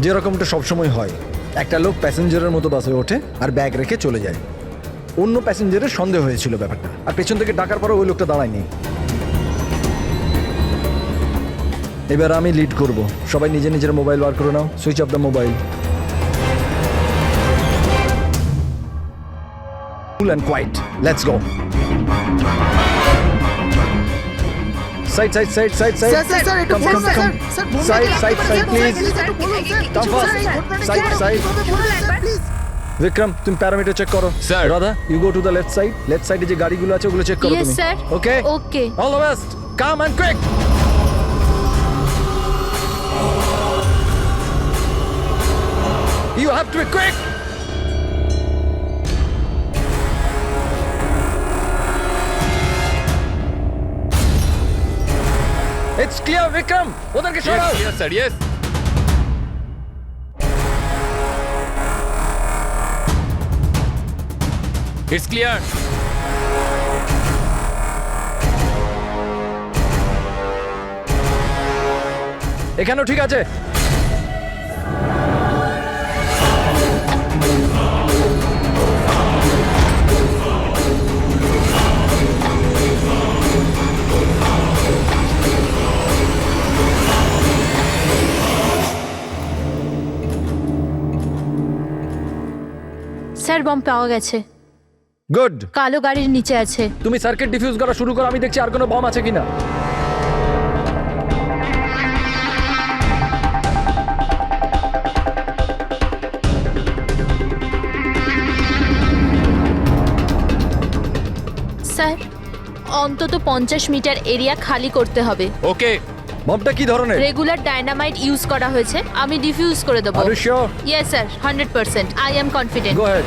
যেরকমটা সবসময় হয়, একটা লোক প্যাসেঞ্জারের মতো বাসে ওঠে আর ব্যাগ রেখে চলে যায়। অন্য প্যাসেঞ্জারের সন্দেহ হয়েছিল ব্যাপারটা, আর পেছন থেকে ডাকার পরে ওই লোকটা দাঁড়ায়নি। এবার আমি লিড করব। সবাই নিজে নিজের মোবাইল বার করে নাও, switch off the mobile. Cool and quiet. Let's go. Side. Sir একটু Come, come. Side, please. Come fast. Side. Vikram, তুমি প্যারামিটার চেক করো। Sir. Radha, you go to the left side. Left সাইডে যে গাড়িগুলো আছে ওগুলো চেক করো Yes, তুমি। sir. Okay? Okay. All the best. Come and quick. You have to be quick. It's clear, Vikram. ওদেরকে সরাও। Yes, sir. Yes. It's clear. এখানেও ঠিক আছে। স্যার বম পাওয়া গেছে, গুড। কালো গাড়ির নিচে আছে। তুমি সার্কিট ডিফিউজ করা শুরু করো, আমি দেখছি আর কোনো বম আছে কিনা। স্যার অন্তত 50 মিটার এরিয়া খালি করতে হবে। Okay. বমটা কি ধরনের? রেগুলার ডায়নামাইট ইউজ করা হয়েছে, আমি ডিফিউজ করে দেবো। Are you sure? Yes sir, 100%. I am confident. Go ahead.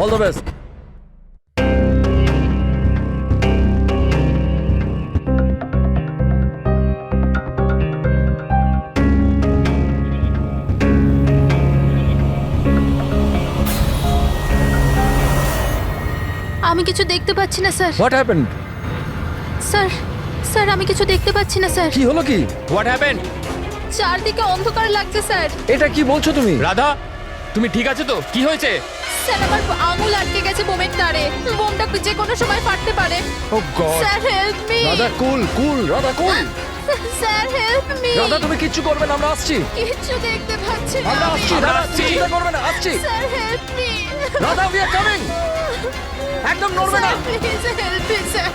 All the best. আমি কিছু দেখতে পাচ্ছি না স্যার। What happened? স্যার স্যার আমি কিছু দেখতে পাচ্ছি না স্যার। কি হলো কি? What happened? চারদিকে অন্ধকার লাগছে স্যার। এটা কি বলছো তুমি? রাধা, তুমি ঠিক আছো তো? কি হয়েছে? স্যার আমার আঙুল আটকে গেছে বোমের তারে, বোমটা যে কোনো সময় ফাটতে পারে। Oh God. Sir help me. Radha cool, Radha cool. Sir help me. Radha তুমি কিচ্ছু করবে না, আমরা আসছি। কিছু দেখতে পাচ্ছি না। আমরা আসছি, রাধা তুমি চিন্তা করবে না, আসছি। Sir help me. Radha we are coming. একদম নড়বে না। Please help me sir.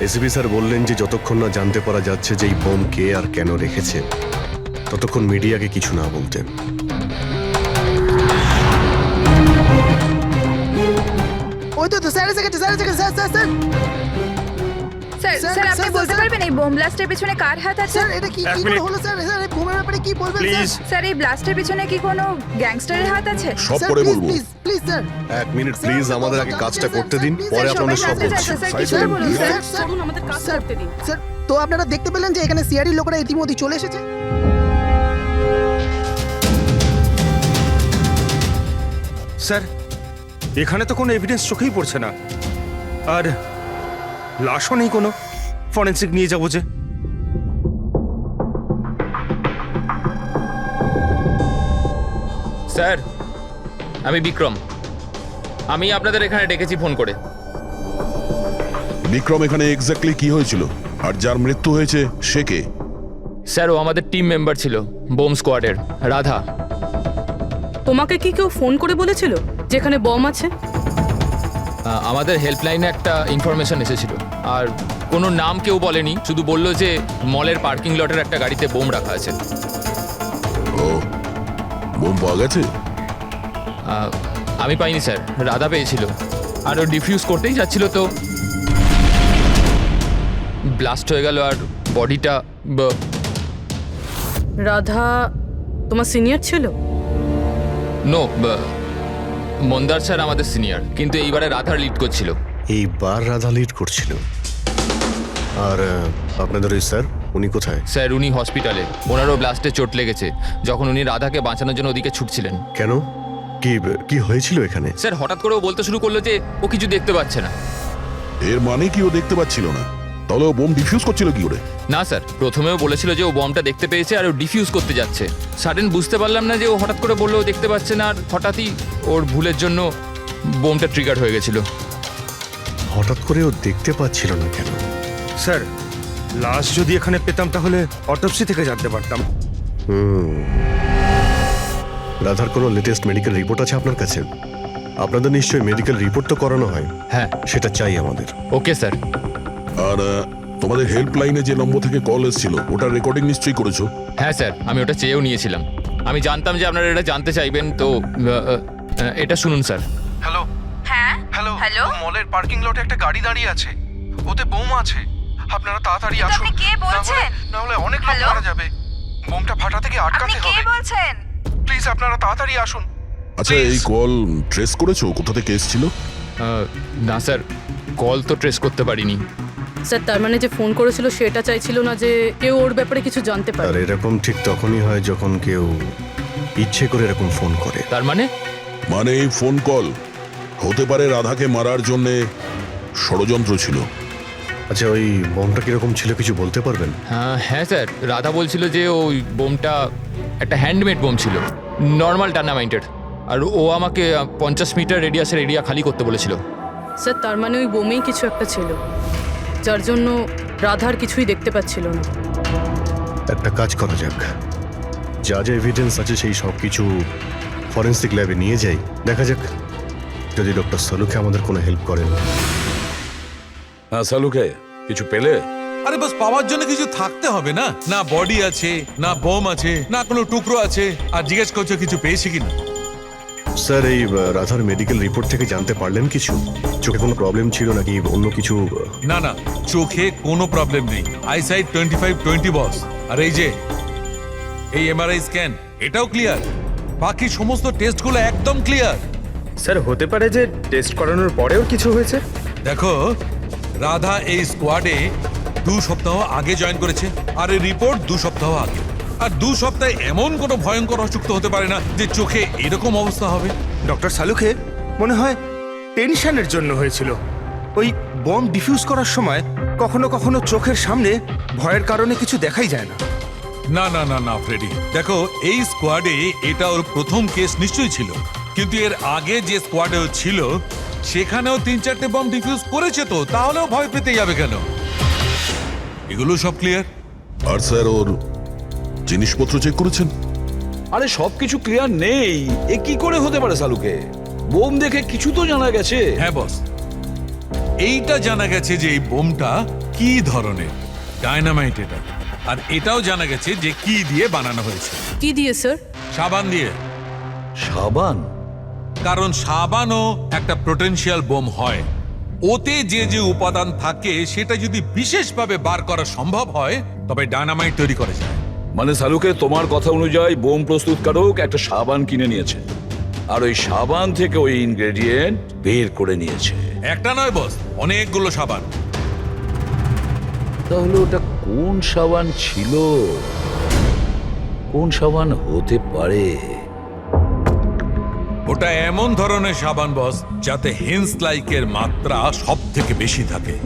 ACP sir বললেন যে যতক্ষণ না জানতে পারা যাচ্ছে যে এই বোম কে আর কেন রেখেছে, ততক্ষণ মিডিয়াকে কিছু না বলতেন। ওই তো স্যার এসে গেছে, স্যার স্যার স্যার, স্যার আপনি স্যার, বলতে স্যার। পারবেন এই বোম ব্লাস্টের পিছনে কার হাত আছে? স্যার এটা কি কি করে হলো স্যার? স্যার এই বোমের ব্যাপারে কি বলবেন প্লিজ স্যার এই ব্লাস্টের পিছনে কি কোনো গ্যাংস্টারের হাত আছে? সব স্যার পরে প্লিজ বলবো। Please please sir. এক মিনিট প্লিজ, আমাদের আগে কাজটা করতে দিন, পরে আপনাদের সব বলছি। স্যার কি করে বলুন স্যার? চলুন আমাদের কাজ করতে দিন। স্যার তো আপনারা দেখতে পেলেন যে এখানে সিআরডি লোকেরা ইতিমধ্যে চলে এসেছে। স্যার এখানে তো কোনো এভিডেন্স চোখেই পড়ছে না, আর লাশও নেই কোনো। ফরেন্সিক নিয়ে যাবো যে। স্যার, আমি বিক্রম। আমি আপনাদের এখানে ডেকেছি ফোন করে। বিক্রম, এখানে এক্স্যাক্টলি কি হয়েছিল আর যার মৃত্যু হয়েছে সে কে? স্যার ও আমাদের টিম মেম্বার ছিল, বোম স্কোয়াডের, রাধা। তোমাকে কি কেউ ফোন করে বলেছিল যেখানে বম আছে? আমাদের হেল্পলাইনে একটা ইনফরমেশন এসেছিল, আর কোনো নাম কেউ বলেনি, শুধু বললো যে মলের পার্কিং লটের একটা গাড়িতে বোম রাখা আছে। ও, বোম পাওয়া গেছে? আমি পাইনি স্যার, রাধা পেয়েছিল, আর ও ডিফিউজ করতেই যাচ্ছিল তো ব্লাস্ট হয়ে গেল, আর বডিটা রাধা তোমার সিনিয়র ছিল? নো, মন্দার স্যার আমাদের সিনিয়র, কিন্তু এইবারে রাধার লিড করছিল। এইবার রাধা লিড করছিল। আর আপনাদের ওই স্যার, উনি কোথায়? স্যার উনি হসপিটালে, ওনারও ব্লাস্টে চোট লেগেছে, যখন উনি রাধাকে বাঁচানোর জন্য ওদিকে ছুটছিলেন। কেন? কি কি হয়েছিল এখানে? স্যার হঠাৎ করে ও বলতে শুরু করলো যে ও কিছু দেখতে পাচ্ছে না। এর মানে কি ও দেখতে পাচ্ছিল না? তাহলে ও বোম ডিফিউজ করছিল কি করে? না স্যার, প্রথমেও বলেছিল যে ও বমটা দেখতে পেয়েছে আর ও ডিফিউজ করতে যাচ্ছে। সাডেন বুঝতে পারলাম না যে ও হঠাৎ করে বললো ও দেখতে পাচ্ছে না, আর হঠাৎই ওর ভুলের জন্য বোমটা ট্রিগার হয়ে গেছিল। হঠাৎ করে ও দেখতে পাচ্ছিল না কেন? স্যার লাশ যদি এখানে পেতাম তাহলে অটোপসি থেকে জানতে পারতাম। রাধার কোনো লেটেস্ট মেডিকেল রিপোর্ট আছে আপনার কাছে? আপনাদের নিশ্চয়ই মেডিকেল রিপোর্ট তো করানো হয়। হ্যাঁ। সেটা চাই আমাদের। Okay sir. আর তোমাদের হেল্পলাইনে যে নম্বর থেকে কল এসেছিল ওটার রেকর্ডিং নিশ্চয়ই করেছো? হ্যাঁ স্যার, আমি ওটা চেয়েও নিয়েছিলাম। আমি জানতাম যে আপনারা এটা জানতে চাইবেন, তো এটা শুনুন স্যার। হ্যালো হ্যাঁ হ্যালো হ্যালো মলের পার্কিং লটে একটা গাড়ি দাঁড়িয়ে আছে, ওতে বোম আছে। আপনারা তাড়াতাড়ি কিন্তু আসুন, আপনি কে বলছেন? না হলে অনেক লোক হ্যালো? মারা যাবে। বোমটা ফাটা থেকে আপনি আটকাতে কে হবে। বলছেন? প্লিজ আপনারা তাড়াতাড়ি আসুন। আচ্ছা, Please. এই কল ট্রেস করেছো কোথা থেকে এসেছিল? না স্যার, কল তো ট্রেস করতে পারিনি। স্যার তার মানে যে ফোন করেছিল সেটা চাইছিল না যে কেউ ওর ব্যাপারে কিছু জানতে আর পারে। এরকম ঠিক তখনই হয় যখন কেউ ইচ্ছে করে এরকম ফোন করে। তার মানে মানে এই ফোন কল হতে পারে রাধাকে মারার জন্যে ষড়যন্ত্র ছিল। আচ্ছা, ওই বোমটা কিরকম ছিল কিছু বলতে পারবেন? হ্যাঁ স্যার, রাধা বলছিল যে ওই বোমটা একটা হ্যান্ডমেড বোম ছিল, নর্মাল ডায়নামাইটের। আর ও আমাকে 50 মিটার রেডিয়াসের এরিয়া খালি করতে বলেছিল। স্যার তার মানে ওই বোমেই কিছু একটা ছিল, যার জন্য রাধার কিছুই দেখতে পাচ্ছিল না। একটা কাজ করা যাক, যা যা এভিডেন্স আছে সেই সব কিছু ফরেন্সিক ল্যাবে নিয়ে যাই, দেখা যাক যদি ডক্টর সালুকে আমাদের কোনো হেল্প করেন। হ্যাঁ সালুকে, কিছু পেলে? আরে বাস পাওয়ার জন্য কিছু থাকতে হবে না? না বডি আছে, না বোম আছে, না কোনো টুকরো আছে, আর জিজ্ঞেস করছো কিছু পেয়েছি কিনা। স্যার, এই রাধার মেডিকেল রিপোর্ট থেকে জানতে পারলেন কিছু? চোখে কোনো প্রবলেম ছিল নাকি অন্য কিছু? না না, চোখে কোনো প্রবলেম নেই। আইসাইট 25/20 বস। আর এই যে এই এমআরআই স্ক্যান, এটাও ক্লিয়ার। বাকি সমস্ত টেস্টগুলো একদম ক্লিয়ার। স্যার হতে পারে যে টেস্ট করানোর পরেও কিছু হয়েছে। দেখো, রাধা এই স্কোয়াডে 2 সপ্তাহ আগে জয়েন করেছে, আর এই রিপোর্ট 2 সপ্তাহ আগে। আর 2 সপ্তাহে এমন কোনো ভয়ঙ্কর অসুখ তো হতে পারে না যে চোখে এরকম অবস্থা হবে। ডক্টর সালুকে মনে হয় টেনশনের জন্য হয়েছিল। ওই বম ডিফিউজ করার সময় কখনো কখনো চোখের সামনে ভয়ের কারণে কিছু দেখাই যায় না। না না না না ফ্রেডি, দেখো এই স্কোয়াডে এটা ওর প্রথম কেস নিশ্চয়ই ছিল, কিন্তু এর আগে যে স্কোয়াডে ও ছিল সেখানেও 3-4টে বম ডিফিউজ করেছে, তো তাহলেও ভয় পেতে যাবে কেন? এগুলো সব ক্লিয়ার। আর স্যার ওর জিনিসপত্র চেক করেছেন? আরে সবকিছু ক্লিয়ার নেই, এ কি করে হতে পারে সালুকে? বোম দেখে কিছু তো জানা গেছে। হ্যাঁ বস, এইটা জানা গেছে যে এই বোমটা কি ধরনের, ডায়নামাইট এটা। আর এটাও জানা গেছে যে কি দিয়ে বানানো হয়েছে। কি দিয়ে স্যার? সাবান দিয়ে। সাবান? কারণ সাবানও একটা পোটেনশিয়াল বোম হয়। ওতে যে যে উপাদান থাকে সেটা যদি বিশেষভাবে বার করা সম্ভব হয় তবে ডায়নামাইট তৈরি করা যায়। মানে সালুকে, তোমার কথা অনুযায়ী বোম প্রস্তুতকারক একটা সাবান কিনে নিয়েছে, আর ওই সাবান থেকে ওই ইনগ্রেডিয়েন্ট বের করে নিয়েছে। একটা নয় বস, অনেকগুলো সাবান। তাহলে ওটা কোন সাবান ছিল? কোন সাবান হতে পারে? ওটা এমন ধরনের সাবান বস যাতে হেন্স লাইকের মাত্রা সব থেকে বেশি থাকে।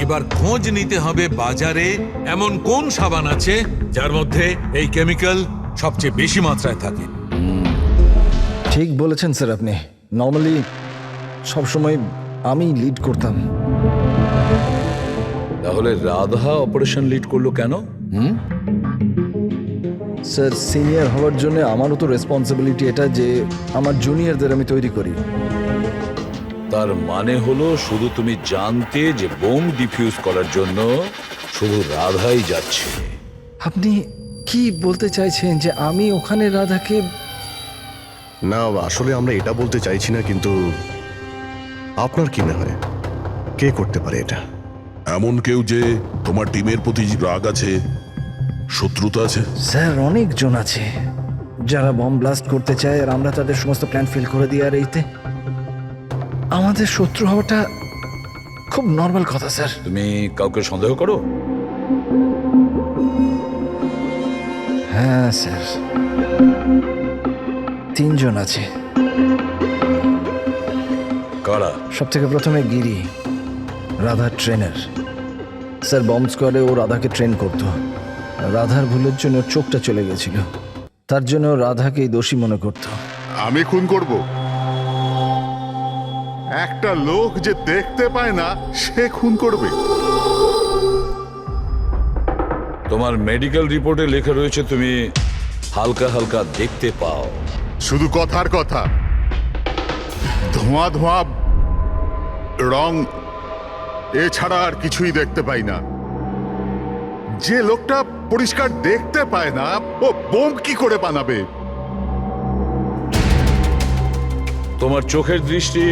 এবার খোঁজ নিতে হবে বাজারে এমন কোন সাবান আছে যার মধ্যে এই কেমিক্যাল সবচেয়ে বেশি মাত্রায় থাকে। ঠিক বলেছেন স্যার আপনি। নর্মালি সবসময় আমি লিড করতাম। তাহলে রাধা অপারেশন লিড করলো কেন? স্যার, সিনিয়র হওয়ার জন্য আমারও তো রেসপন্সিবিলিটি এটা যে আমার জুনিয়রদের আমি তৈরি করি। তার মানে হলো শুধু তুমি জানতে যে বোম ডিফিউজ করার জন্য শুধু রাধাই যাচ্ছে। আপনি কি বলতে চাইছেন যে আমি ওখানে রাধাকে? না, আসলে আমরা এটা বলতে চাইছি না, কিন্তু আপনার কি মনে হয় কে করতে পারে এটা? এমন কেউ যে তোমার টিমের প্রতি রাগ আছে, শত্রুতা আছে? স্যার, অনেকজন আছে যারা বম ব্লাস্ট করতে চায়, আর আমরা তাদের সমস্ত প্ল্যান ফেল করে দিই। আর এইতে আমাদের শত্রু হওয়াটা খুব নর্মাল কথা স্যার। তুমি কাউকে সন্দেহ করো? হ্যাঁ স্যার, তিনজন আছে। কারা? সব থেকে প্রথমে গিরি, রাধার ট্রেনার। স্যার বম্ব স্কোয়াডে ও রাধাকে ট্রেন করত। রাধার ভুলের জন্য ওর চোখটা চলে গেছিল, তার জন্য ও রাধাকেই দোষী মনে করত। আমি খুন করব? একটা লোক যে দেখতে পায় না সে খুন করবে? তোমার মেডিকেল রিপোর্টে লেখা রয়েছে তুমি হালকা হালকা দেখতে পাও। শুধু কথার কথা, ধোঁয়া ধোঁয়া রং এছাড়া আর কিছুই দেখতে পাই না। যে লোকটা পরিষ্কার দেখতে পায় না ও বোম কি করে বানাবে? তোমার চোখের দৃষ্টি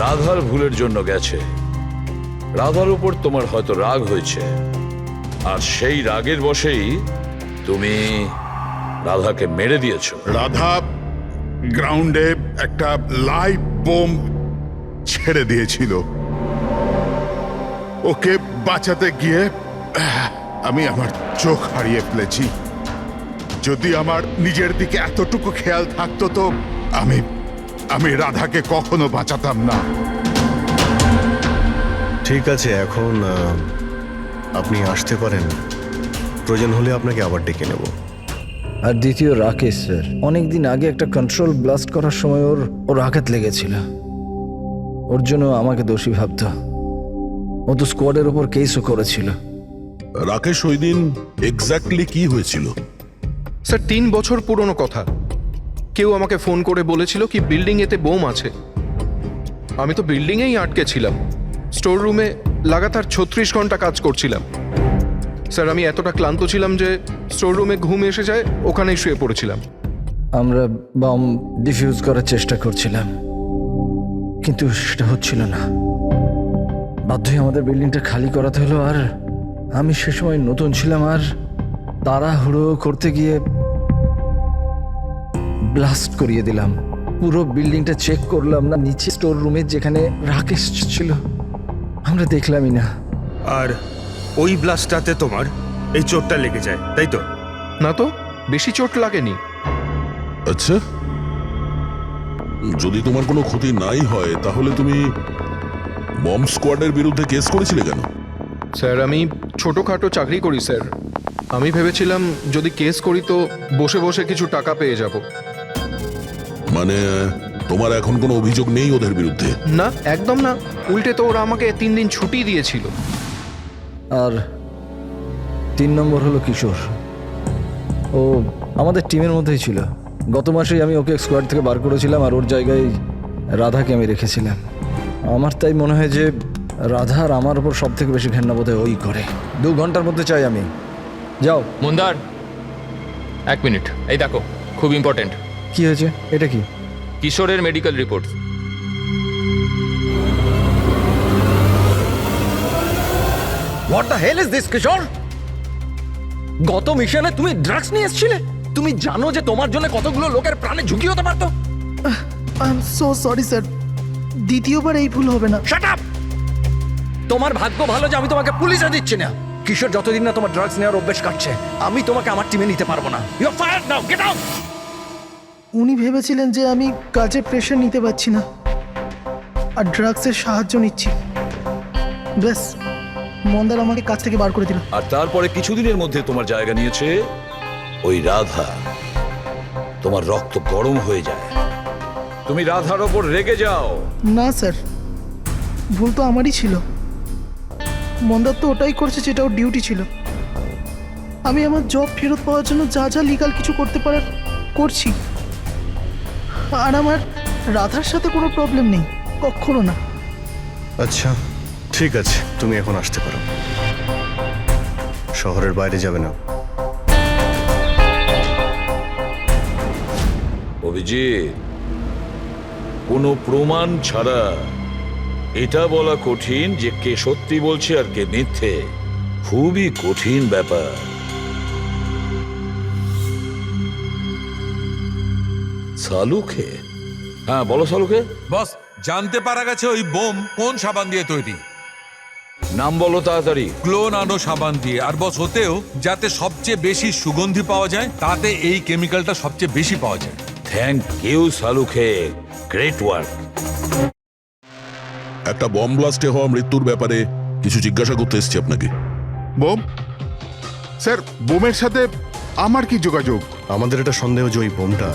রাধার ভুলের জন্য গেছে। রাধার উপর তোমার হয়তো রাগ হয়েছে, আর সেই রাগের বশেই তুমি রাধাকে মেরে দিয়েছো। রাধা গ্রাউন্ডে একটা লাইভ বোম ছেড়ে দিয়েছিল। ওকে বাঁচাতে গিয়ে আমি আমার চোখ হারিয়ে ফেলেছি। যদি আমার নিজের দিকে এতটুকু খেয়াল থাকতো তো আমি রাধাকে কখনো বাঁচাতাম না। ঠিক আছে, এখন আপনি আসতে পারেন। প্রয়োজন হলে আপনাকে আবার ডেকে নেব। আর দ্বিতীয় রাকেশ স্যার, অনেকদিন আগে একটা কন্ট্রোল ব্লাস্ট করার সময় ওর আঘাত লেগেছিল। ওর জন্য আমাকে দোষী ভাবত। ও তো স্কোয়াডের ওপর কেসও করেছিল। রাকেশ, ওই দিন এক্স্যাক্টলি কি হয়েছিল? স্যার 3 বছর পুরনো কথা। কেউ আমাকে ফোন করে বলেছিল কি বিল্ডিং এতে বোম আছে। আমি তো বিল্ডিংয়েই আটকে ছিলাম। স্টোর রুমে লাগাতার 36 ঘন্টা কাজ করছিলাম। স্যার আমি এতটা ক্লান্ত ছিলাম যে স্টোর রুমে ঘুম এসে যায়, ওখানেই শুয়ে পড়েছিলাম। আমরা বম ডিফিউজ করার চেষ্টা করছিলাম, কিন্তু সেটা হচ্ছিল না। বাধ্য হয়ে আমাদের বিল্ডিংটা খালি করাতে হলো। আর আমি সে সময় নতুন ছিলাম, আর তাড়াহুড়ো করতে গিয়ে ব্লাস্ট করিয়ে দিলাম। পুরো বিল্ডিংটা চেক করলাম না, নিচে স্টোর রুমে যেখানে রাকেশ ছিল আমরা দেখলামই না। আর ওই ব্লাস্টটাতে তোমার এই চোটটা লেগে যায়, তাই তো? না তো, বেশি চোট লাগেনি। আচ্ছা, যদি তোমার কোনো ক্ষতি নাই হয় তাহলে তুমি বম্ব স্কোয়াডের বিরুদ্ধে কেস করেছিলে কেন? স্যার আমি ছোটোখাটো চাকরি করি স্যার। আমি ভেবেছিলাম যদি কেস করি তো বসে বসে কিছু টাকা পেয়ে যাব। মানে তোমার এখন কোনো অভিযোগ নেই ওদের বিরুদ্ধে? না, একদম না। উল্টে তো ওরা আমাকে 3 দিন ছুটি দিয়েছিল। আর 3 নম্বর হলো কিশোর। ও আমাদের টিমের মধ্যেই ছিল। গত মাসেই আমি ওকে স্কোয়াড থেকে বার করেছিলাম, আর ওর জায়গায় রাধাকে আমি রেখেছিলাম। আমার তাই মনে হয় যে রাধা আর আমার ওপর সব থেকে বেশি ঘেন্না বোধ হয় ওই করে। 2 ঘন্টার মধ্যে চাই আমি। যাও। মন্দার, 1 মিনিট। এই দেখো, খুব ইম্পর্টেন্ট। কি হয়েছে? এটা কি? কিশোরের medical report. What the hell is this Kishore? গত মিশনে তুমি ড্রাগস নিয়ে এসেছিলে। তুমি জানো যে তোমার জন্য কতগুলো লোকের প্রাণে ঝুঁকি হতে পারতো। I am so sorry sir, দ্বিতীয়বার এই ভুল হবে না। Shut up! তোমার ভাগ্য ভালো যে আমি তোমাকে পুলিশে দিচ্ছি না। কিশোর যতদিন না তোমার ড্রাগস নেওয়ার অভ্যেস কাটছে, আমি তোমাকে আমার টিমে নিতে পারবো না। You are fired now, get out! উনি ভেবেছিলেন যে আমি কাজে প্রেশার নিতে পারছি না আর ড্রাগসের সাহায্য নিচ্ছি। ব্যাস, মন্দার আমাকে কাজ থেকে বার করে দিল। আর তারপরে কিছুদিনের মধ্যে তোমার জায়গা নিয়েছে ওই রাধা। তোমার রক্ত গরম হয়ে যায়, তুমি রাধার ওপর রেগে যাও। না স্যার, ভুল তো আমারই ছিল। মন্দার তো ওটাই করছে যেটা ওর ডিউটি ছিল। আমি আমার জব ফেরত পাওয়ার জন্য যা যা লিগাল কিছু করতে পারার করছি। আর আমার রাধার সাথে কোনো প্রবলেম নেই, কখনো না। আচ্ছা ঠিক আছে, তুমি এখন আসতে পারো। শহরের বাইরে যাবে না। অভিজিৎ, কোনো প্রমাণ ছাড়া এটা বলা কঠিন যে কে সত্যি বলছে আর কে মিথ্যে। খুবই কঠিন ব্যাপার। সালুকে? হ্যাঁ বলো সালুকে। বস, জানতে পারা গেছে ওই বোম কোন সাবান দিয়ে তৈরি। নাম বলো তাড়াতাড়ি। গ্লো নানো সাবান দিয়ে, আর বস হতেও যাতে সবচেয়ে বেশি সুগন্ধি পাওয়া যায়, তাতে এই কেমিক্যালটা সবচেয়ে বেশি পাওয়া যায়। Thank you Salunkhe, great work. একটা বম ব্লাস্টে হওয়া মৃত্যুর ব্যাপারে কিছু জিজ্ঞাসা করতে এসেছি আপনাকে। বোম? স্যার, বোমের সাথে আমার কি যোগাযোগ? আমাদের এটা সন্দেহ যে ওই বোমটা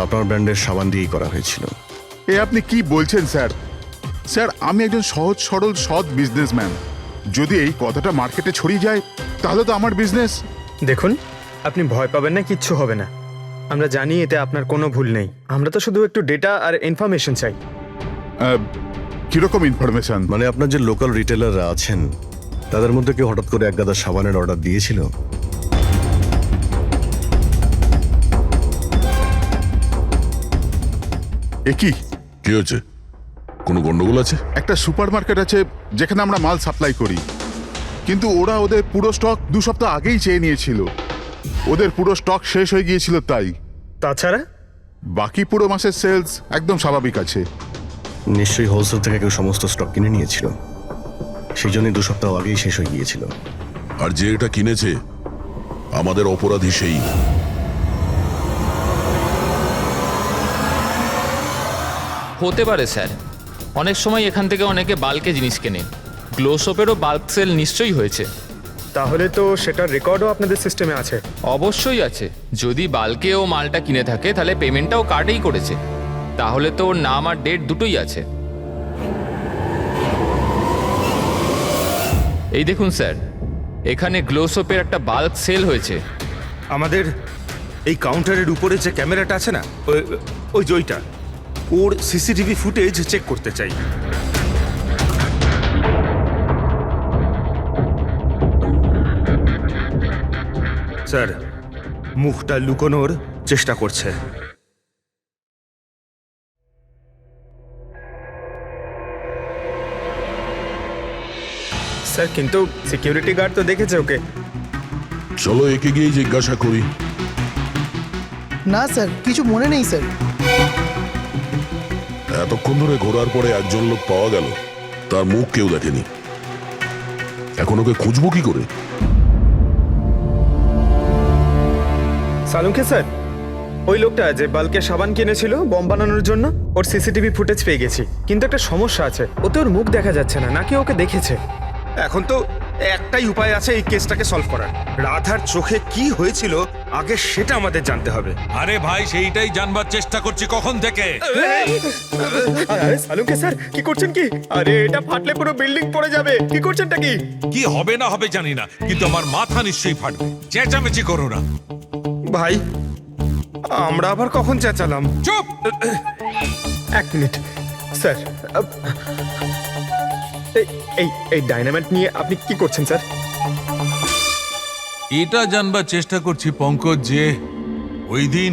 আপনার ব্র্যান্ডের সাবান দিয়েই করা হয়েছিল। এ আপনি কি বলছেন স্যার? স্যার, আমি একজন সহজ সরল সৎ বিজনেসম্যান। যদি এই কথাটা মার্কেটে ছড়িয়ে যায় তাহলে তো আমার বিজনেস। দেখুন, আপনি ভয় পাবেন না, কিচ্ছু হবে না। আমরা জানি এতে আপনার কোনো ভুল নেই। আমরা তো শুধু একটু ডেটা আর ইনফরমেশন চাই। কিরকম ইনফরমেশন? মানে আপনার যে লোকাল রিটেলাররা আছেন তাদের মধ্যে কেউ হঠাৎ করে এক গাদা সাবানের অর্ডার দিয়েছিল? এ কি? কি হয়েছে? কোনো গন্ডগোল আছে? একটা সুপারমার্কেট আছে যেখানে আমরা মাল সাপ্লাই করি, কিন্তু ওরা ওদের পুরো স্টক 2 সপ্তাহ আগেই চেয়ে নিয়েছিল। ওদের পুরো স্টক শেষ হয়ে গিয়েছিল তাই। তাছাড়া বাকি পুরো মাসের সেলস একদম স্বাভাবিক আছে। নিশ্চয়ই হোলসেল থেকে কেউ সমস্ত স্টক কিনে নিয়েছিল, সেই জন্যই 2 সপ্তাহ আগেই শেষ হয়ে গিয়েছিল। আর যে এটা কিনেছে আমাদের অপরাধী সেই। হতে পারে স্যার, অনেক সময় এখান থেকে অনেকে বাল্কে জিনিস কেনে। গ্লো সোপেরও বাল্ক সেল নিশ্চয়ই হয়েছে। তাহলে তো সেটার রেকর্ডও আপনাদের সিস্টেমে আছে। অবশ্যই আছে। যদি বাল্কে ও মালটা কিনে থাকে তাহলে পেমেন্টটাও কার্ডেই করেছে, তাহলে তো ওর নাম আর ডেট দুটোই আছে। এই দেখুন স্যার, এখানে গ্লো সোপের একটা বাল্ক সেল হয়েছে। আমাদের এই কাউন্টারের উপরে যে ক্যামেরাটা আছে না, ওই জয়টা, ওর সিসিটিভি ফুটেজ চেক করতে চাই। স্যার, মুখটা লুকোনোর চেষ্টা করছে। স্যার, কিন্তু সিকিউরিটি গার্ড তো দেখেছে ওকে। চলো একে গিয়ে জিজ্ঞাসা করি। না স্যার, কিছু মনে নেই স্যার। এতক্ষণ ধরে ঘোরার পরে একজন লোক পাওয়া গেল, তার মুখ কেউ দেখেনি। এখন ওকে খুঁজবো কি করে? সালুকে স্যার, ওই লোকটা যে বাল্কে সাবান কিনেছিল বম বানানোর জন্য, ওর সিসিটিভি ফুটেজ পেয়ে গেছি। কিন্তু একটা সমস্যা আছে, ওতে ওর মুখ দেখা যাচ্ছে না, নাকি ওকে দেখেছে। এখন তো একটাই উপায় আছে এই কেসটাকে সলভ করার। রাধার চোখে কি হয়েছিল আগে সেটা আমাদের জানতে হবে। আরে ভাই, সেইটাই জানবার চেষ্টা করছি কখন থেকে। আরে সালুকে স্যার, কি করছেন কি? আরে এটা ফাটলে পুরো বিল্ডিং পড়ে যাবে। কি করছেনটা কি? কি হবে না হবে জানি না, কিন্তু আমার মাথা নিশ্চয়ই ফাটবে। চেঁচামেচি করো না ভাই, আমরা আবার কখন চেঁচালাম? চুপ। 1 মিনিট স্যার। এই ডাইনামাইট নিয়ে আপনি কি করছেন স্যার? এটা জানবার চেষ্টা করছি পঙ্কজ, যে ওই দিন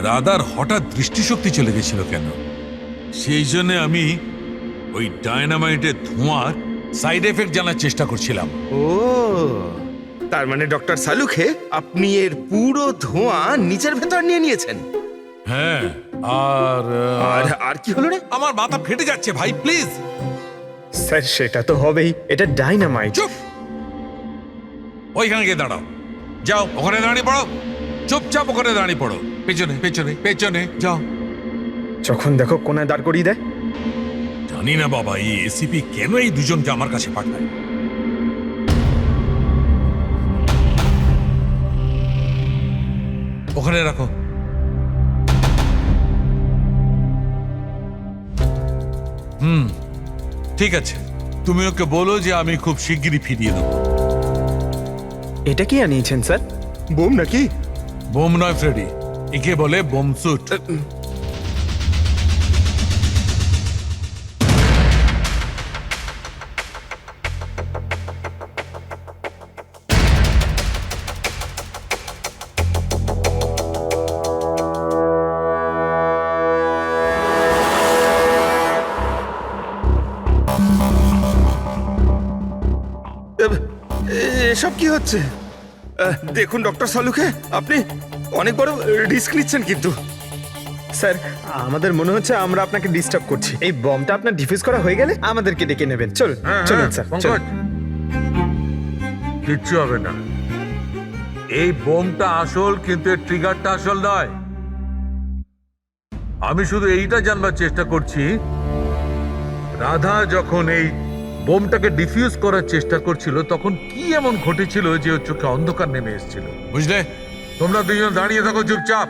রাধার হঠাৎ দৃষ্টিশক্তি চলে গেছিল কেন। সেই জন্য আমি ওই ডায়নামাইটের ধোঁয়ার সাইড এফেক্ট জানার চেষ্টা করছিলাম। ও, তার মানে ডক্টর সালুখে আপনি এর পুরো ধোঁয়া নিজের ভেতর নিয়ে নিয়েছেন? হ্যাঁ। আর আর কি হলো রে? আমার মাথা ফেটে যাচ্ছে ভাই, প্লিজ। স্যার, সেটা তো হবেই, এটা ডাইনামাইট। চুপ, ওইখানে গিয়ে দাঁড়াও। যাও, ওখানে দাঁড়িয়ে পড়ো। চুপচাপ ওখানে দাঁড়িয়ে পড়ো। পেছনে পেছনে পেছনে যাও। যখন দেখো কোনায় দাঁড় করিয়ে দেয়। জানি না বাবা, এই এসিপি কেন এই দুজনকে আমার কাছে পাঠায়। ওখানে রাখো। ঠিক আছে, তুমি ওকে বলো যে আমি খুব শিগগিরই ফিরিয়ে দেবো। এটা কি আনিয়েছেন স্যার? বোম নাকি? বোম নয় ফ্রেডি, একে বলে বোম স্যুট। এসব কি হচ্ছে? দেখুন ডক্টর সালুখে, আপনি অনেক বড় রিস্ক নিচ্ছেন, কিন্তু স্যার আমাদের মনে হচ্ছে আমরা আপনাকে ডিস্টার্ব করছি। এই বমটা আপনার ডিফিউজ করা হয়ে গেলে আমাদেরকে ডেকে নেবেন। চলুন চলুন স্যার চলুন। কিচ্ছু হবে না। এই বোমটা আসল, কিন্তু এর ট্রিগারটা আসল নয়। আমি শুধু এইটা জানবার চেষ্টা করছি, রাধা যখন এই বোমটাকে ডিফিউজ করার চেষ্টা করছিল তখন কি এমন ঘটেছিল যে ওর চোখে অন্ধকার নেমে এসেছিল, বুঝলে? তোমরা দুজন দাঁড়িয়ে থাকো চুপচাপ।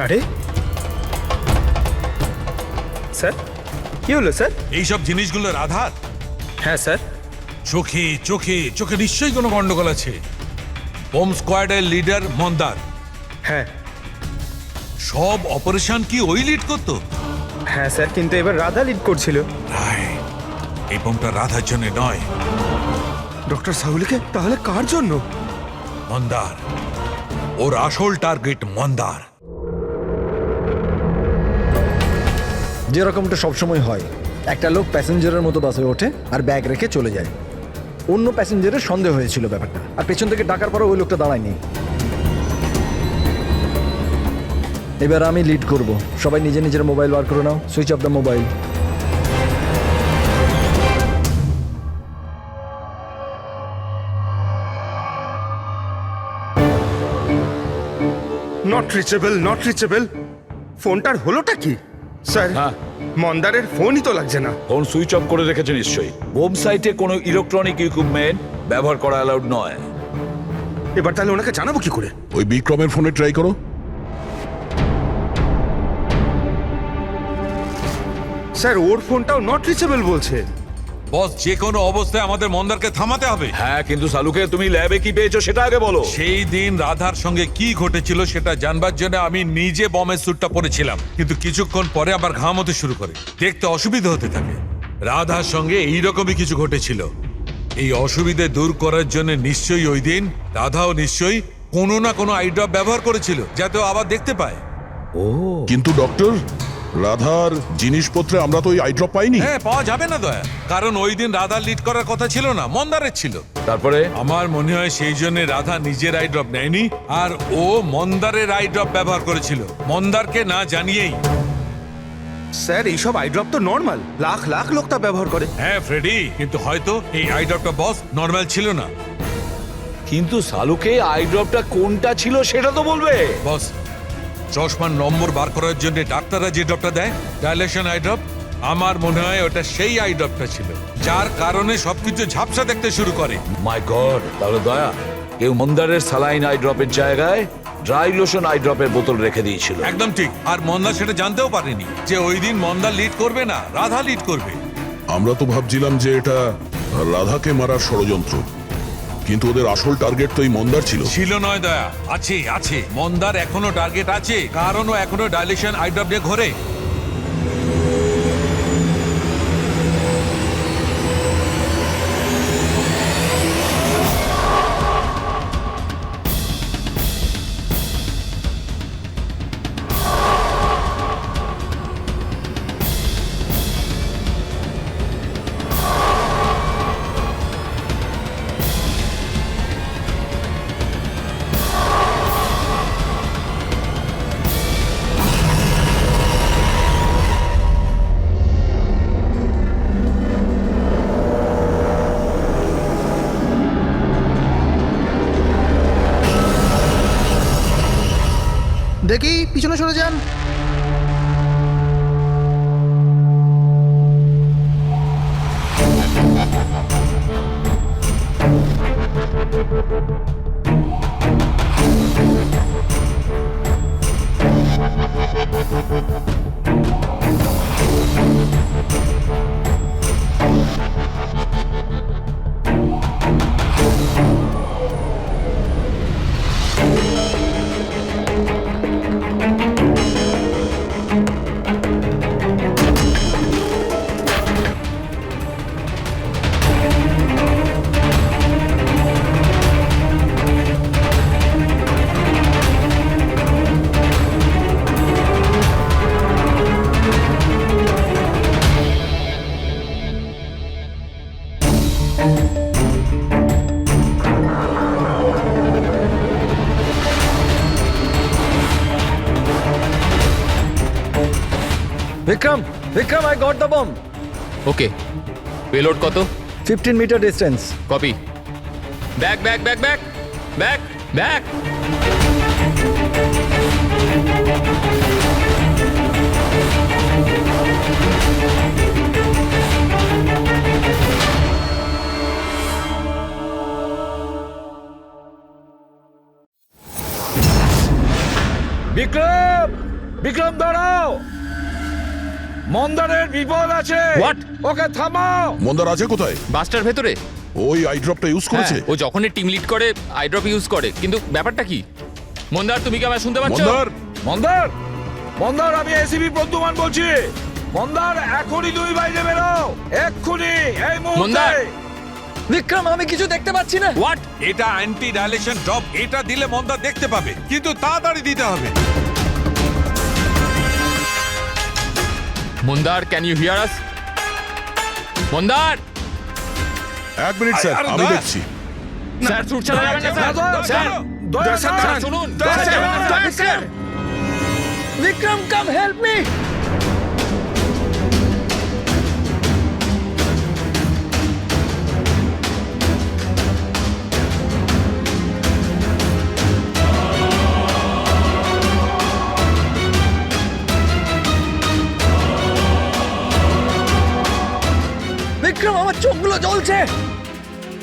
আরে স্যার কি হলো স্যার? এইসব জিনিসগুলো রাধার? হ্যাঁ স্যার। চোখে চোখে চোখে নিশ্চয়ই কোনো গন্ডগোল আছে। বোম স্কোয়াডের লিডার মন্দার। হ্যাঁ সব অপারেশন কি ওই লিড করতো? হ্যাঁ স্যার, কিন্তু এবার রাধা লিড করছিল। রাইট, এই বোমটা রাধার জন্য নয়। ডক্টর সাহুলিকে তাহলে কার জন্য? মন্দার, ওর আসল টার্গেট মন্দার। যেরকমটা সবসময় হয়, একটা লোক প্যাসেঞ্জারের মতো বাসে ওঠে আর ব্যাগ রেখে চলে যায়। অন্য প্যাসেঞ্জারের সন্দেহ হয়েছিল ব্যাপারটা, আর পেছন থেকে ডাকার পরও ওই লোকটা দাঁড়ায়নি। এবার আমি লিড করব। সবাই নিজে নিজের মোবাইল বার করে নাও। Switch off the mobile. Not reachable, not reachable. ফোনটার হলোটা কি স্যার? মন্দারের ফোনই তো লাগছে না। ফোন সুইচ অফ করে রেখেছে নিশ্চয়ই। বোম সাইটে কোনো ইলেকট্রনিক ইকুইপমেন্ট ব্যবহার করা অ্যালাউড নয়। এবার তাহলে ওনাকে জানাবো কি করে? ওই বিক্রমের ফোনে ট্রাই করো। স্যার ওর ফোনটাও নট রিচেবল বলছে। বস, যে কোনো অবস্থায় আমাদের মন্দারকে থামাতে হবে। হ্যাঁ, কিন্তু সালুকে তুমি ল্যাবে কি পেয়েছো সেটা আগে বলো। সেই দিন রাধার সঙ্গে কি ঘটেছিল সেটা জানবার জন্য আমি নিজে বমের স্যুটটা পরেছিলাম, কিন্তু কিছুক্ষণ পরে আবার ঘাম হতে শুরু করে, দেখতে অসুবিধা হতে থাকে। রাধার সঙ্গে এইরকমই কিছু ঘটেছিল। এই অসুবিধে দূর করার জন্য নিশ্চয়ই ওই দিন রাধাও নিশ্চয়ই কোনো না কোনো আই ড্রপ ব্যবহার করেছিল, যাতে ও আবার দেখতে পায়। ও, কিন্তু ডক্টর, রাধার জিনিসপত্রে আমরা তো ওই আইড্রপ পাইনি। হ্যাঁ, পাওয়া যাবে না দয়া, কারণ ওই দিন রাধা লিড করার কথা ছিল না, মন্দারের ছিল। তারপরে আমার মনে হয় সেই জন্য রাধা নিজের আই ড্রপ নেয়নি, আর ও মন্দারের আই ড্রপ ব্যবহার করেছিল, মন্দারকে না জানিয়েই। স্যার এইসব আইড্রপ তো নর্মাল, লাখ লাখ লোক তা ব্যবহার করে। হ্যাঁ ফ্রেডি, কিন্তু হয়তো এই আই ড্রপটা বস নর্মাল ছিল না। কিন্তু সালুকে আই ড্রপটা কোনটা ছিল সেটা তো বলবে। বস, চশমার নম্বর বার করার জন্য ডাক্তাররা যে ড্রপটা দেয়, ডাইলেশন আই ড্রপ, আমার মনে হয় ওটা সেই আই ড্রপটা ছিল, যার কারণে সবকিছু ঝাপসা দেখতে শুরু করে। মাই গড, তাহলে দয়া কেউ মন্দারের সালাইন আই ড্রপের জায়গায় ড্রাই লোশন আই ড্রপের বোতল রেখে দিয়েছিল। একদম ঠিক, আর মন্দার সেটা জানতেও পারেনি যে ওই দিন মন্দার লিড করবে না, রাধা লিড করবে। আমরা তো ভাবছিলাম যে এটা রাধাকে মারার ষড়যন্ত্র, কিন্তু ওদের আসল টার্গেট তো এই মন্দার ছিল। ছিল নয় দয়া, আছে আছে, মন্দার এখনো টার্গেট আছে, কারণ ও এখনো ডাইলেশন আই ড্রপ দিয়ে ঘোরে। দেখি পিছনে সরে যান। Vikram, Vikram, I got the bomb. Okay, payload কত? 15 metre distance. Copy. Back back back back back back. Vikram, Vikram দাঁড়াও, মন্দারের বিপদ আছে। What? ওকে থামাও। মন্দার আছে কোথায়? বাসটার ভেতরে। ওই আই ড্রপটা ইউজ করেছে? হ্যাঁ, ও যখনই টিম লিড করে আই ড্রপ ইউজ করে, কিন্তু ব্যাপারটা কি? মন্দার, তুমি কি আমায় শুনতে পাচ্ছ? মন্দার, মন্দার, মন্দার, আমি এসিপি প্রদ্যুমান বলছি। মন্দার, এখনই তুমি বাইরে বেরো, এক্ষুনি, এই মুহূর্তে। মন্দার। বিক্রম, আমি কিছু দেখতে পাচ্ছি না। হোয়াট? এটা অ্যান্টি ডাইলেশন ড্রপ, এটা দিলে মন্দা দেখতে পাবে, কিন্তু তাড়াতাড়ি দিতে হবে। মন্দার, ক্যান ইউ হিয়ার আস? মন্দার। 1 মিনিট স্যার, আরে আমি দয়া। দেখছি। স্যার, শুট চালা যাবেন না স্যার। স্যার, স্যার, শুনুন। স্যার, বিক্রম, কাম হেল্প মি। বিক্রম, আমার চোখগুলো জ্বলছে।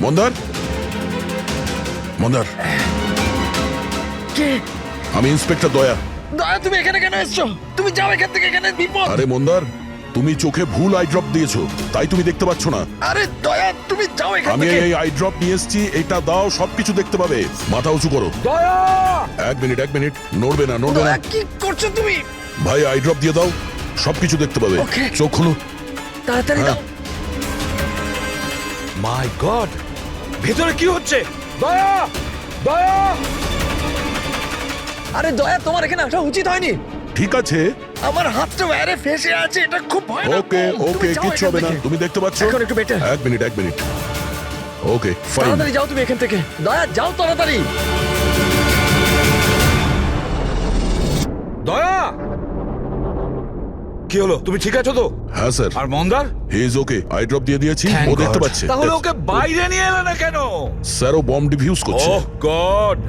মন্দার, মন্দার, কে? আমি ইন্সপেক্টর দয়া। দয়া, তুমি এখানে কেন এসছো? তুমি যাও এখান থেকে, এখানে বিপদ। আরে মন্দার, তুমি চোখে ভুল আই ড্রপ দিয়েছো, তাই তুমি দেখতে পাচ্ছ না। আরে দয়া, তুমি যাও এখান আমি থেকে। এই আই ড্রপ নিয়ে এসেছি, এটা দাও, সবকিছু দেখতে পাবে। মাথা উঁচু করো। দয়া, 1 মিনিট, 1 মিনিট, নড়বে না, নড়বে না। দয়া, কি করছো তুমি? ভাই, আই ড্রপ দিয়ে দাও, সবকিছু দেখতে পাবে। Okay. চোখ খুলো। তাড়াতাড়ি হ্যাঁ। দাও। মাই গড, ভেতরে কি হচ্ছে? দয়া, দয়া। আরে দয়া, তোমার এখানে আসা উচিত হয়নি। ঠিক আছে, আমার হাতটা ওয়ারে ফেসে আছে, এটা খুব ভয়ানক। ওকে, তুমি ওকে, যাও কিচ্ছু এখান হবে না, থেকে। তুমি দেখতে পাচ্ছ। এখন একটু better। 1 minute, 1 minute. Okay, fine. তাড়াতাড়ি যাও তুমি এখান থেকে। দয়া, যাও তাড়াতাড়ি। দয়া, কি হলো? তুমি ঠিক আছো তো? হ্যাঁ স্যার, আর মন্দার? He is okay. I drop দিয়ে দিয়েছি, ও দেখতে পাচ্ছে। তাহলে ওকে বাইরে নিয়ে এলে না কেন? স্যার, ও বম ডিফিউজ করছে। ওহ গড।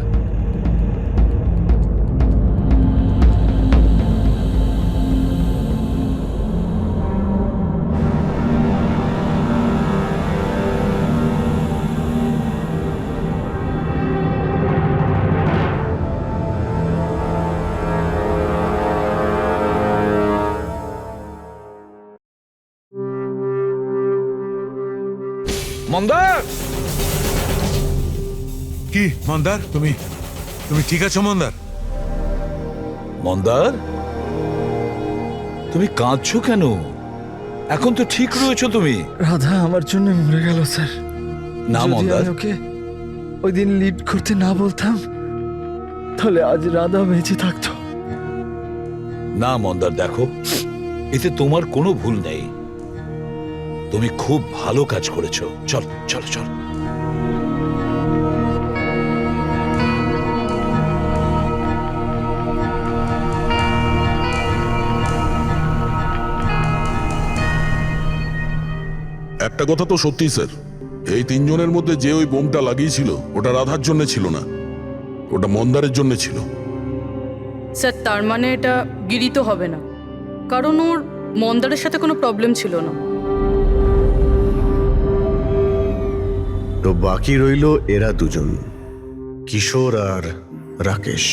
মন্দার, কি মন্দার, তুমি তুমি ঠিক আছো মন্দার? মন্দার, তুমি কাঁদছো কেন? এখন তো ঠিক রয়েছো তুমি। রাধা আমার জন্য মরে গেল স্যার। না যদি মন্দার, আমি ওকে ওই দিন লিড করতে না বলতাম, তাহলে আজ রাধা বেঁচে থাকতো। না মন্দার, দেখো, এতে তোমার কোনো ভুল নেই। তুমি খুব ভালো কাজ করেছো। চল চল চল। একটা কথা তো সত্যি স্যার, এই 3 জনের মধ্যে যে ওই বোমটা লাগিয়েছিল, ওটা রাধার জন্য ছিল না, ওটা মন্দারের জন্য ছিল। স্যার, তার মানে এটা গিরি তো হবে না, কারণ ওর মন্দারের সাথে কোনো প্রবলেম ছিল না। তো বাকি রইল এরা দুজন, কিশোর আর রাকেশ।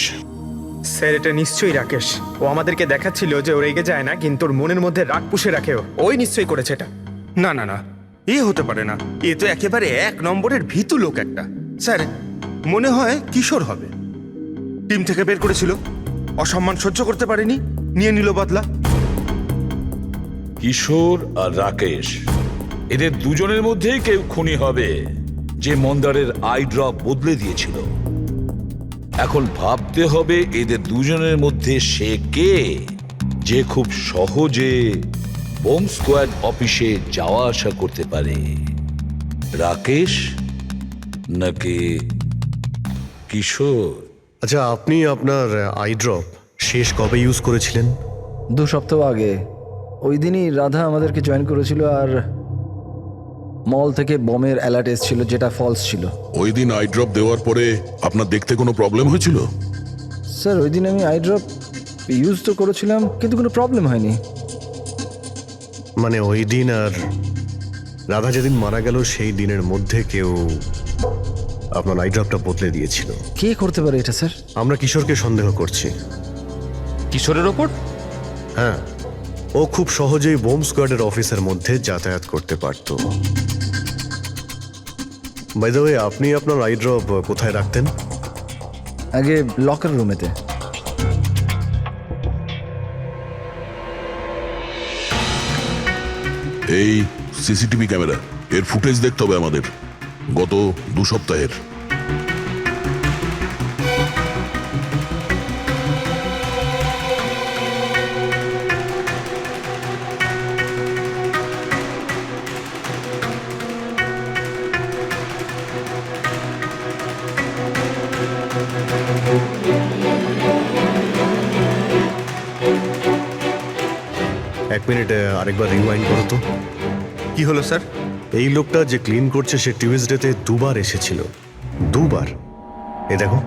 স্যার, এটা নিশ্চয়ই রাকেশ। ও আমাদেরকে দেখাচ্ছিল যে ও রেগে যায় না, কিন্তু ওর মনের মধ্যে রাগ পুষে রাখে। ওই নিশ্চয়ই করেছে এটা। না না না, এ হতে পারে না। এ তো একেবারে 1 নম্বরের ভীতু লোক একটা। স্যার, মনে হয় কিশোর হবে। টিম থেকে বের করেছিল, অসম্মান সহ্য করতে পারেনি, নিয়ে নিল বদলা। কিশোর আর রাকেশ, এদের দুজনের মধ্যেই কেউ খুনি হবে, যে মন্দারের আই ড্রপ বদলে দিয়েছিল। এখন ভাবতে হবে এদের দুজনের মধ্যে সে কে, যে খুব সহজে বোম স্কোয়াড অফিসে যাওয়া আসা করতে পারে। রাকেশ নাকি কিশোর? আচ্ছা, আপনি আপনার আই ড্রপ শেষ কবে ইউজ করেছিলেন? 2 সপ্তাহ আগে, ওই দিনই রাধা আমাদেরকে জয়েন করেছিল, আর মল থেকে বমের অ্যালার্ট এসেছিল যেটা ফলস ছিল। ওই দিন আই ড্রপ দেওয়ার পরে আপনার দেখতে কোনো প্রবলেম হয়েছিল? স্যার ওই দিন আমি আই ড্রপ ইউজ তো করেছিলাম, কিন্তু কোনো প্রবলেম হয়নি। মানে ওই দিন আর রাধা যেদিন মারা গেল সেই দিনের মধ্যে কেউ আপনার আই ড্রপটা বদলে দিয়েছিল। কে করতে পারে এটা স্যার? আমরা কিশোরকে সন্দেহ করছি। কিশোরের ওপর? হ্যাঁ, ও খুব সহজেই বোম স্কোয়াডের অফিসের মধ্যে যাতায়াত করতে পারত। বাই দ্য ওয়ে, আপনি আপনার আই ড্রপ কোথায় রাখতেন? আগে লকার রুমেতে। এই সিসিটিভি ক্যামেরা, এর ফুটেজ দেখতে হবে আমাদের গত 2 সপ্তাহের। এক মিনিট, আরেকবার রিওয়াইন্ড করো তো। কি হলো স্যার? এই লোকটা যে ক্লিন করছে সে টিউজডেতে 2 বার এসেছিল। 2 বার? এ দেখো।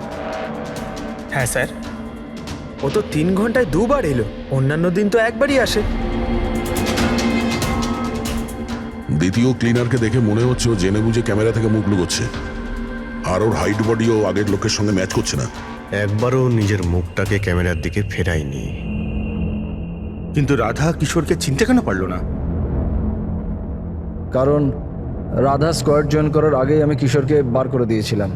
হ্যাঁ স্যার, ও তো 3 ঘন্টায় 2 বার এলো, অন্যান্য দিন তো একবারই আসে। দ্বিতীয় ক্লিনারকে দেখে মনে হচ্ছে ও জেনে বুঝে ক্যামেরা থেকে মুখ লুকোচ্ছে, আর ওর হাইট বডিও আগের লোকের সঙ্গে ম্যাচ করছে না। একবারও নিজের মুখটাকে ক্যামেরার দিকে ফেরায়নি। কিন্তু রাধা কিশোরকে চিনতে কেন পারলো না? কারণ রাধা স্কোয়াড জয়েন করার আগেই আমি কিশোরকে বার করে দিয়েছিলাম।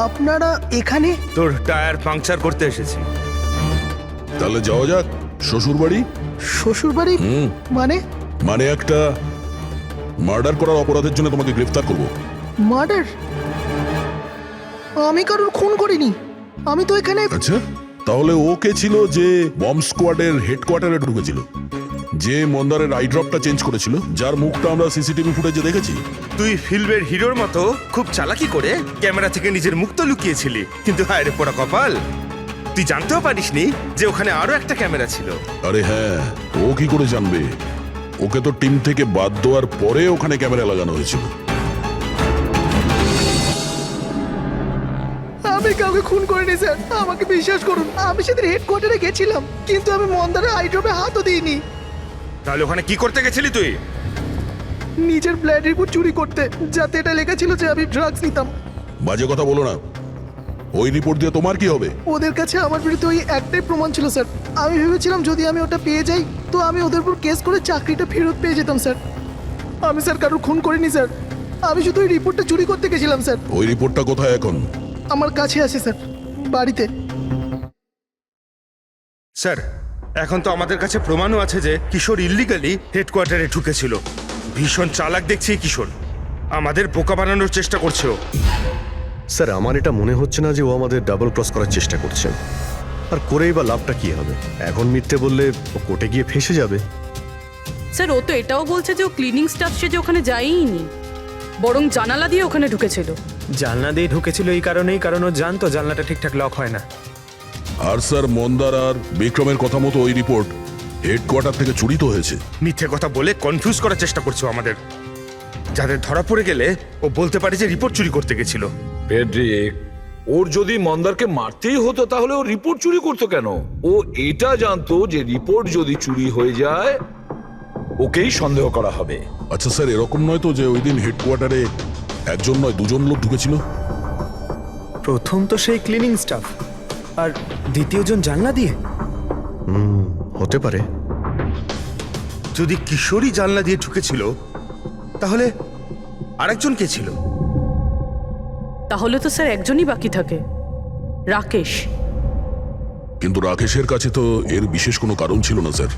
আপনারা এখানে? তোর টায়ার পাংচার করতে এসেছি। তাহলে যাওয়া যাক শ্বশুর বাড়ি। শ্বশুর বাড়ি? মানে? মানে একটা মার্ডার করার অপরাধের জন্য তোমাকে গ্রেফতার করব। মার্ডার? আমি কারোর খুন করিনি, আমি তো এখানে। আচ্ছা, তাহলে ও কে ছিল যে বম্ব স্কোয়াডের হেডকোয়ার্টারে ঢুকেছিল, যে মন্দারের আই ড্রপটা চেঞ্জ করেছিল, যার মুখটা আমরা সিসিটিভি ফুটেজে দেখেছি? তুই ফিল্মের হিরোর মতো খুব চালাকি করে ক্যামেরা থেকে নিজের মুখ তো লুকিয়েছিলি, কিন্তু হায় রে পোড়া কপাল, তুই জানতেও পারিসনি যে ওখানে আরো একটা ক্যামেরা ছিল। আরে হ্যাঁ, ও কি করে জানবে? ওকে তো টিম থেকে বাদ দেওয়ার পরে ওখানে ক্যামেরা লাগানো হয়েছিল। আমি কাউকে খুন করিনি স্যার, আমাকে বিশ্বাস করুন। আমি সেদিন হেডকোয়ার্টারে গেছিলাম, কিন্তু আমি মন্দারের আইড্রপে হাতও দিইনি। তাহলে ওখানে কি করতে গেছিলি তুই? নিজের ব্লাড রিপোর্ট চুরি করতে, যাতে এটা লেখা ছিল যে আমি ড্রাগস নিতাম। বাজে কথা বলো না, ওই রিপোর্ট দিয়ে তোমার কি হবে? ওদের কাছে আমার বিরুদ্ধে ওই একটাই প্রমাণ ছিল স্যার। আমি ভেবেছিলাম যদি আমি ওটা পেয়ে যাই তো আমি ওদের উপর কেস করে চাকরিটা ফেরত পেয়ে যেতাম স্যার। আমি স্যার কারোর খুন করিনি স্যার, আমি শুধু ওই রিপোর্টটা চুরি করতে গেছিলাম স্যার। ওই রিপোর্টটা কোথায় এখন? আমার কাছে আছে স্যার, বাড়িতে। স্যার, এখন তো আমাদের কাছে প্রমাণও আছে যে কিশোর ইল্লিগালি হেডকোয়ার্টারে ঢুকেছিল। ভীষণ চালাক দেখছি কিশোর, আমাদের বোকা বানানোর চেষ্টা করছে ও। স্যার, আমার এটা মনে হচ্ছে না যে ও আমাদের ডাবল ক্রস করার চেষ্টা করছে। আর করেই বা লাভটা কি হবে? এখন মিথ্যে বললে ও কোর্টে গিয়ে ফেঁসে যাবে। স্যার ও তো এটাও বলছে যে ও ক্লিনিং স্টাফ সে যে ওখানে যায়ইনি, বরং জানালা দিয়ে ওখানে ঢুকেছিল। জানলা দিয়ে ঢুকেছিল এই কারণেই, কারণ ও জানতো জানলাটা ঠিকঠাক লক হয় না। আর স্যার, মন্দার আর বিক্রমের কথা মতো ওই রিপোর্ট হেডকোয়ার্টার থেকে চুরি তো হয়েছে। মিথ্যে কথা বলে কনফিউজ করার চেষ্টা করছো আমাদের, যাদের ধরা পড়ে গেলে ও বলতে পারে যে রিপোর্ট চুরি করতে গেছিল। ফেডরিক, ওর যদি মন্দারকে মারতেই হতো তাহলে ও রিপোর্ট চুরি করতো কেন? ও এটা জানতো যে রিপোর্ট যদি চুরি হয়ে যায় ওকেই সন্দেহ করা হবে। আচ্ছা স্যার, এরকম নয় তো যে ওই দিন হেডকোয়ার্টারে একজন নয় 2জন লোক ঢুকেছিল? প্রথম তো সেই ক্লিনিং স্টাফ, আর দ্বিতীয়জন জানলা দিয়ে। হতে পারে। যদি কিশোরী জানলা দিয়ে ঢুকেছিল তাহলে আরেকজন কে ছিল? তাহলে তো স্যার একজনই বাকি থাকে, রাকেশ। কিন্তু রাকেশের কাছে তো এর বিশেষ কোনো কারণ ছিল না স্যার,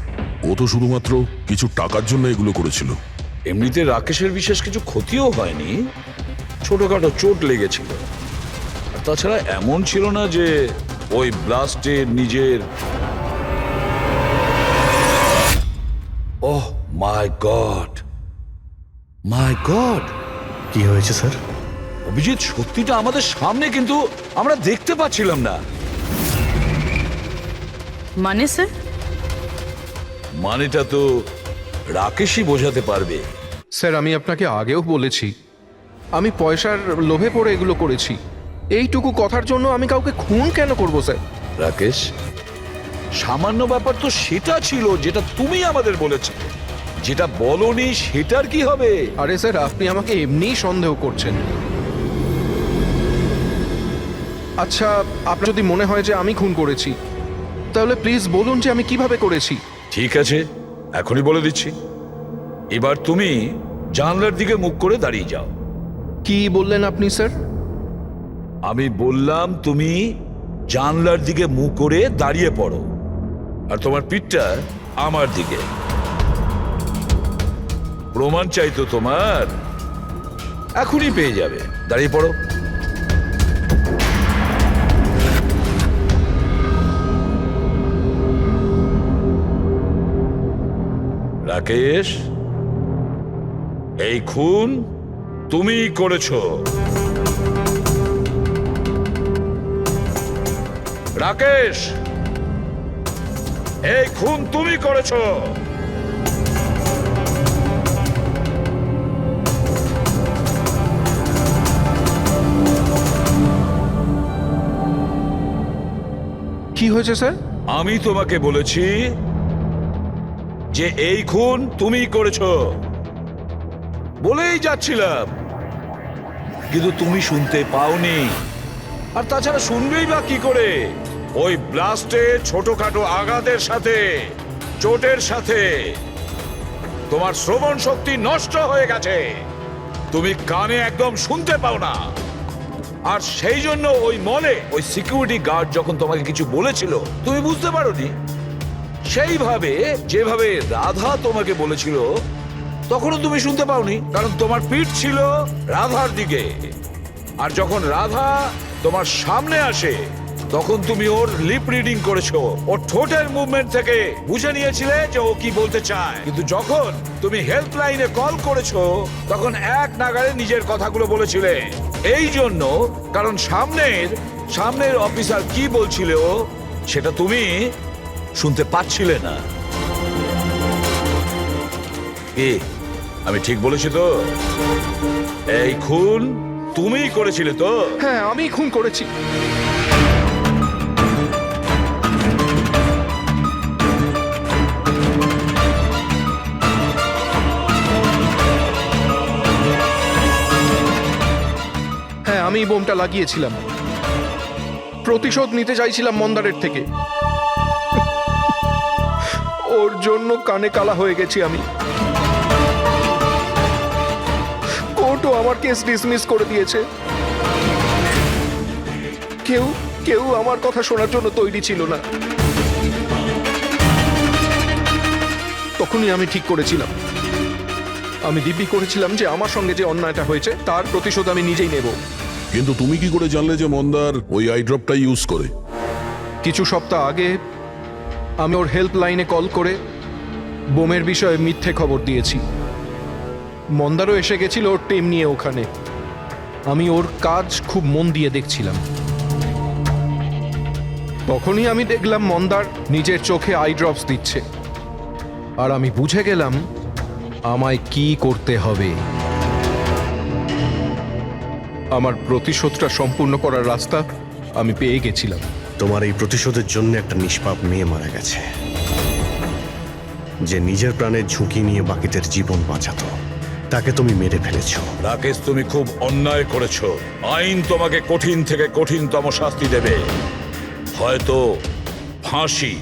ও তো শুধুমাত্র কিছু টাকার জন্য এগুলো করেছিল। এমনিতে রাকেশের বিশেষ কিছু ক্ষতিও হয়নি, ছোটখাটো চোট লেগেছিল। আর তাছাড়া এমন ছিল না যে ওই ব্লাস্টে নিজের। ওহ মাই গড, মাই গড! কি হয়েছে স্যার? অভিজিৎ সত্যিটা আমাদের সামনে, কিন্তু আমরা দেখতে পাচ্ছিলাম না। মানে স্যার? মানেটা তো রাকেশই বোঝাতে পারবে। স্যার আমি আপনাকে আগেও বলেছি আমি পয়সার লোভে পড়ে এগুলো করেছি। এইটুকু কথার জন্য আমি কাউকে খুন কেন করব স্যার? রাকেশ, সামান্য ব্যাপার তো সেটা ছিল যেটা তুমি আমাদের বলেছো, যেটা বলনি সেটার কি হবে? আরে স্যার আপনি আমাকে এমনিই সন্দেহ করছেন। আচ্ছা আপনার যদি মনে হয় যে আমি খুন করেছি তাহলে প্লিজ বলুন যে আমি কিভাবে করেছি। ঠিক আছে, এখনই বলে দিচ্ছি। এবার তুমি জানলার দিকে মুখ করে দাঁড়িয়ে যাও। কি বললেন আপনি স্যার? আমি বললাম তুমি জানলার দিকে মুখ করে দাঁড়িয়ে পড়ো, আর তোমার পিঠটা আমার দিকে। প্রমাণ চাই তো তোমার, এখনই পেয়ে যাবে। দাঁড়িয়ে পড়ো। রাকেশ, এই খুন তুমিই করেছো। রাকেশ, এই খুন তুমি করেছো। কি হয়েছে স্যার? আমি তোমাকে বলেছি যে এই খুন তুমিই করেছো, বলেই যাচ্ছিলাম, কিন্তু তুমি শুনতে পাওনি। আর তাছাড়া শুনবেই বা কি করে? ওই ব্লাস্টে ছোটখাটো আঘাতের সাথে, চোটের সাথে তোমার শ্রবণ শক্তি নষ্ট হয়ে গেছে। তুমি কানে একদম শুনতে পাও না। আর সেই জন্য ওই মলে ওই সিকিউরিটি গার্ড যখন তোমাকে কিছু বলেছিল তুমি বুঝতে পারোনি। সেইভাবে যেভাবে রাধা তোমাকে বলেছিল তখনও তুমি শুনতে পাওনি, কারণ তোমার পিঠ ছিল রাধার দিকে। আর যখন রাধা তোমার সামনে আসে তখন তুমি ওর লিপ রিডিং করেছো, ওর ঠোঁটের মুভমেন্ট থেকে বুঝে নিয়েছিলে যে ও কি বলতে চায়। কিন্তু যখন তুমি হেল্পলাইনে কল করেছো তখন এক নাগাড়ে নিজের কথাগুলো বলেছিলে। এই জন্য, কারণ সামনের অফিসার কি বলছিল সেটা তুমি শুনতে পাচ্ছিলে না। কি আমি ঠিক বলেছি তো? এই খুন তুমিই করেছিলে তো? হ্যাঁ আমি খুন করেছি। হ্যাঁ আমি বোমটা লাগিয়েছিলাম, প্রতিশোধ নিতে চাইছিলাম মন্দারের থেকে। ওর জন্য কানে কালা হয়ে গেছি আমি। কোর্টও আমার কেস ডিসমিস করে দিয়েছে। কেউ আমার কথা শোনার জন্য তৈরি ছিল না। তখনই আমি ঠিক করেছিলাম, আমি দিব্যি করেছিলাম যে আমার সঙ্গে যে অন্যায়টা হয়েছে তার প্রতিশোধ আমি নিজেই নেব। কিন্তু তুমি কি করে জানলে যে মন্দার ওই আই ড্রপটা ইউজ করে? কিছু সপ্তাহ আগে আমি ওর হেল্পলাইনে কল করে বোমের বিষয়ে মিথ্যে খবর দিয়েছি। মন্দারও এসে গেছিল ওর টিম নিয়ে ওখানে। আমি ওর কাজ খুব মন দিয়ে দেখছিলাম। তখনই আমি দেখলাম মন্দার নিজের চোখে আই ড্রপস দিচ্ছে, আর আমি বুঝে গেলাম আমায় কি করতে হবে। আমার প্রতিশোধটা সম্পূর্ণ করার রাস্তা আমি পেয়ে গেছিলাম। তোমার এই প্রতিশোধের জন্য একটা নিষ্পাপ মেয়ে মারা গেছে, যে নিজের প্রাণের ঝুঁকি নিয়ে বাকিদের জীবন বাঁচাতো। তাকে তুমি মেরে ফেলেছো। রাকেশ, তুমি খুব অন্যায় করেছো। আইন তোমাকে কঠিন থেকে কঠিনতম শাস্তি দেবে, হয়তো ফাঁসি।